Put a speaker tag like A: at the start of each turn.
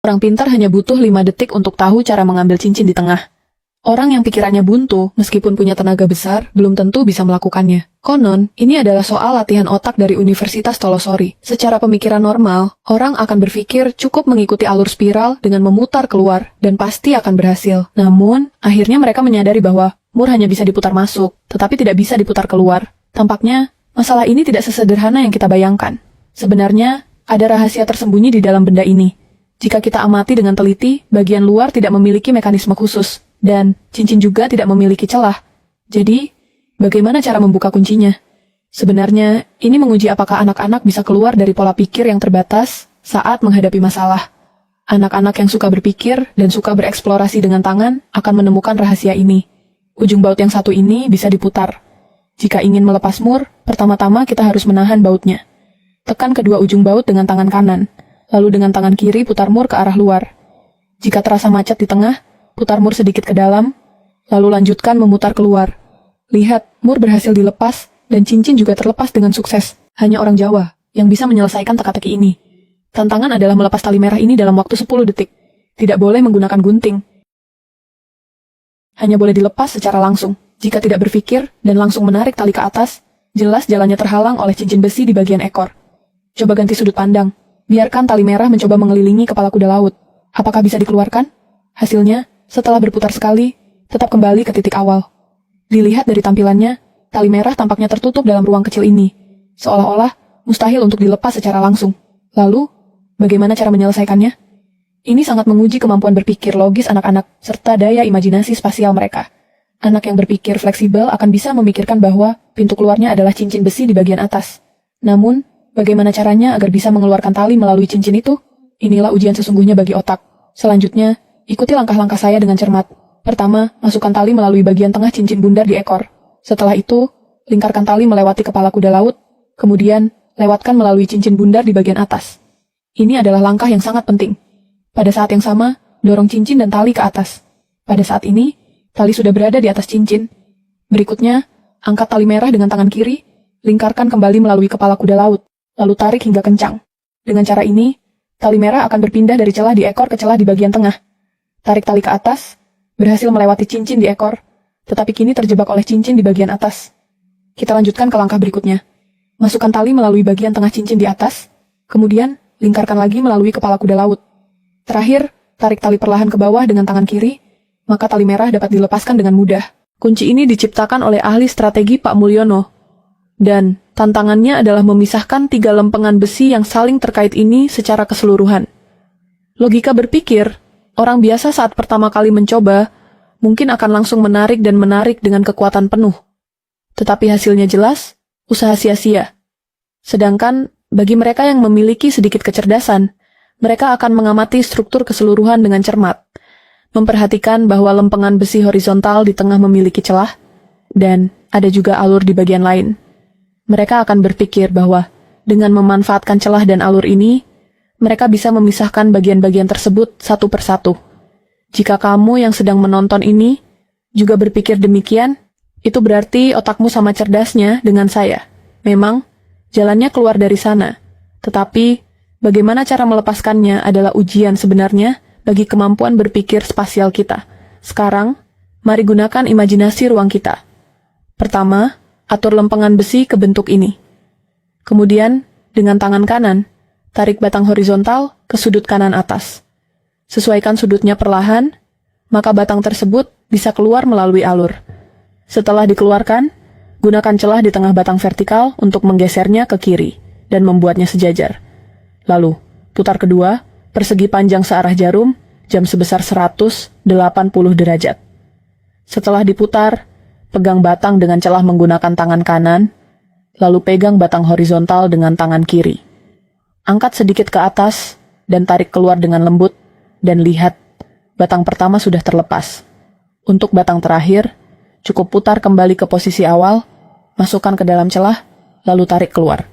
A: Orang pintar hanya butuh 5 detik untuk tahu cara mengambil cincin di tengah. Orang yang pikirannya buntu, meskipun punya tenaga besar, belum tentu bisa melakukannya. Konon, ini adalah soal latihan otak dari Universitas Tolosori. Secara pemikiran normal, orang akan berpikir cukup mengikuti alur spiral dengan memutar keluar, dan pasti akan berhasil. Namun, akhirnya mereka menyadari bahwa mur hanya bisa diputar masuk, tetapi tidak bisa diputar keluar. Tampaknya, masalah ini tidak sesederhana yang kita bayangkan. Sebenarnya, ada rahasia tersembunyi di dalam benda ini. Jika kita amati dengan teliti, bagian luar tidak memiliki mekanisme khusus. Dan cincin juga tidak memiliki celah. Jadi, bagaimana cara membuka kuncinya? Sebenarnya, ini menguji apakah anak-anak bisa keluar dari pola pikir yang terbatas saat menghadapi masalah. Anak-anak yang suka berpikir dan suka bereksplorasi dengan tangan akan menemukan rahasia ini. Ujung baut yang satu ini bisa diputar. Jika ingin melepas mur, pertama-tama kita harus menahan bautnya. Tekan kedua ujung baut dengan tangan kanan, lalu dengan tangan kiri putar mur ke arah luar. Jika terasa macet di tengah, putar mur sedikit ke dalam, lalu lanjutkan memutar keluar. Lihat, mur berhasil dilepas, dan cincin juga terlepas dengan sukses. Hanya orang Jawa yang bisa menyelesaikan teka-teki ini. Tantangan adalah melepas tali merah ini dalam waktu 10 detik. Tidak boleh menggunakan gunting. Hanya boleh dilepas secara langsung. Jika tidak berpikir dan langsung menarik tali ke atas, jelas jalannya terhalang oleh cincin besi di bagian ekor. Coba ganti sudut pandang. Biarkan tali merah mencoba mengelilingi kepala kuda laut. Apakah bisa dikeluarkan? Hasilnya, setelah berputar sekali, tetap kembali ke titik awal. Dilihat dari tampilannya, tali merah tampaknya tertutup dalam ruang kecil ini, seolah-olah mustahil untuk dilepas secara langsung. Lalu, bagaimana cara menyelesaikannya? Ini sangat menguji kemampuan berpikir logis anak-anak, serta daya imajinasi spasial mereka. Anak yang berpikir fleksibel akan bisa memikirkan bahwa pintu keluarnya adalah cincin besi di bagian atas. Namun, bagaimana caranya agar bisa mengeluarkan tali melalui cincin itu? Inilah ujian sesungguhnya bagi otak. Selanjutnya, ikuti langkah-langkah saya dengan cermat. Pertama, masukkan tali melalui bagian tengah cincin bundar di ekor. Setelah itu, lingkarkan tali melewati kepala kuda laut, kemudian lewatkan melalui cincin bundar di bagian atas. Ini adalah langkah yang sangat penting. Pada saat yang sama, dorong cincin dan tali ke atas. Pada saat ini, tali sudah berada di atas cincin. Berikutnya, angkat tali merah dengan tangan kiri, lingkarkan kembali melalui kepala kuda laut, lalu tarik hingga kencang. Dengan cara ini, tali merah akan berpindah dari celah di ekor ke celah di bagian tengah. Tarik tali ke atas, berhasil melewati cincin di ekor, tetapi kini terjebak oleh cincin di bagian atas. Kita lanjutkan ke langkah berikutnya. Masukkan tali melalui bagian tengah cincin di atas, kemudian lingkarkan lagi melalui kepala kuda laut. Terakhir, tarik tali perlahan ke bawah dengan tangan kiri, maka tali merah dapat dilepaskan dengan mudah. Kunci ini diciptakan oleh ahli strategi Pak Mulyono. Dan tantangannya adalah memisahkan 3 lempengan besi yang saling terkait ini secara keseluruhan. Logika berpikir, orang biasa saat pertama kali mencoba, mungkin akan langsung menarik dan menarik dengan kekuatan penuh. Tetapi hasilnya jelas, usaha sia-sia. Sedangkan, bagi mereka yang memiliki sedikit kecerdasan, mereka akan mengamati struktur keseluruhan dengan cermat, memperhatikan bahwa lempengan besi horizontal di tengah memiliki celah, dan ada juga alur di bagian lain. Mereka akan berpikir bahwa, dengan memanfaatkan celah dan alur ini, mereka bisa memisahkan bagian-bagian tersebut satu persatu. Jika kamu yang sedang menonton ini juga berpikir demikian, itu berarti otakmu sama cerdasnya dengan saya. Memang, jalannya keluar dari sana. Tetapi, bagaimana cara melepaskannya adalah ujian sebenarnya bagi kemampuan berpikir spasial kita. Sekarang, mari gunakan imajinasi ruang kita. Pertama, atur lempengan besi ke bentuk ini. Kemudian, dengan tangan kanan, tarik batang horizontal ke sudut kanan atas. Sesuaikan sudutnya perlahan, maka batang tersebut bisa keluar melalui alur. Setelah dikeluarkan, gunakan celah di tengah batang vertikal untuk menggesernya ke kiri dan membuatnya sejajar. Lalu, putar kedua, persegi panjang searah jarum, jam sebesar 180 derajat. Setelah diputar, pegang batang dengan celah menggunakan tangan kanan, lalu pegang batang horizontal dengan tangan kiri. Angkat sedikit ke atas, dan tarik keluar dengan lembut, dan lihat, batang pertama sudah terlepas. Untuk batang terakhir, cukup putar kembali ke posisi awal, masukkan ke dalam celah, lalu tarik keluar.